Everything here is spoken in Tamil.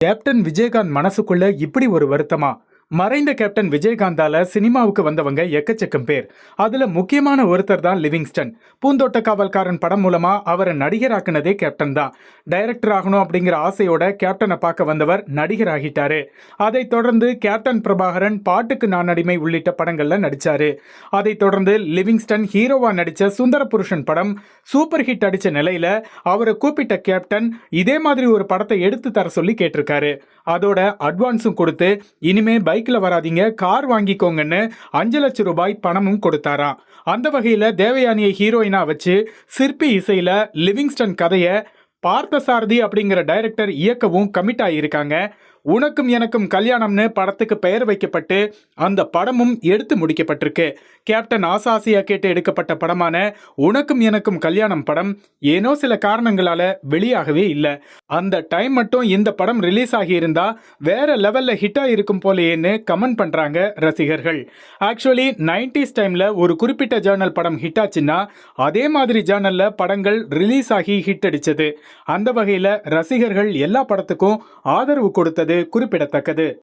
கேப்டன் விஜயகாந்த் மனசுக்குள்ள இப்படி ஒரு வருத்தமா? மறைந்த கேப்டன் விஜயகாந்தால சினிமாவுக்கு வந்தவங்க எக்கச்சக்கம் பேர். அதுல முக்கியமான ஒருத்தர் தான் லிவிங்ஸ்டன். பூந்தோட்ட காவல்காரன் படம் மூலமா அவரை நடிகராக்குனதே கேப்டன் தான். டைரக்டர் ஆகணும் அப்படிங்கிற ஆசையோட கேப்டனை பார்க்க வந்தவர் நடிகர் ஆகிட்டாரு. அதைத் தொடர்ந்து கேப்டன் பிரபாகரன், பாட்டுக்கு நான் அடிமை உள்ளிட்ட படங்கள்ல நடிச்சாரு. அதைத் தொடர்ந்து லிவிங்ஸ்டன் ஹீரோவா நடிச்ச சுந்தர புருஷன் படம் சூப்பர் ஹிட் அடிச்ச நிலையில அவரை கூப்பிட்ட கேப்டன் இதே மாதிரி ஒரு படத்தை எடுத்து தர சொல்லி கேட்டிருக்காரு. அதோட அட்வான்ஸும் கொடுத்து இனிமே பைக்ல வராதீங்க, கார் வாங்கிக்கோங்கன்னு 5 லட்சம் ரூபாய் பணமும் கொடுத்தாராம். அந்த வகையில தேவயானியை ஹீரோயினா வச்சு சிற்பி இசையில லிவிங்ஸ்டன் கதையை பார்த்தசாரதி அப்படிங்கிற டைரக்டர் இயக்கவும் கமிட் ஆகியிருக்காங்க. உனக்கும் எனக்கும் கல்யாணம்னு படத்துக்கு பெயர் வைக்கப்பட்டு அந்த படமும் எடுத்து முடிக்கப்பட்டிருக்கு. கேப்டன் ஆசாசியா கேட்டு எடுக்கப்பட்ட படமான உனக்கும் எனக்கும் கல்யாணம் படம் ஏனோ சில காரணங்களால வெளியாகவே இல்லை. அந்த டைம் மட்டும் இந்த படம் ரிலீஸ் ஆகியிருந்தா வேற லெவல்ல ஹிட் ஆகிருக்கும் போலேன்னு கமெண்ட் பண்றாங்க ரசிகர்கள். ஆக்சுவலி 90s டைம்ல ஒரு குறிப்பிட்ட ஜேர்னல் படம் ஹிட் ஆச்சுன்னா அதே மாதிரி ஜேர்னல்ல படங்கள் ரிலீஸ் ஆகி ஹிட் அடிச்சது. அந்த வகையில ரசிகர்கள் எல்லா படத்துக்கும் ஆதரவு கொடுத்தது குறிப்பிடத்தக்கது.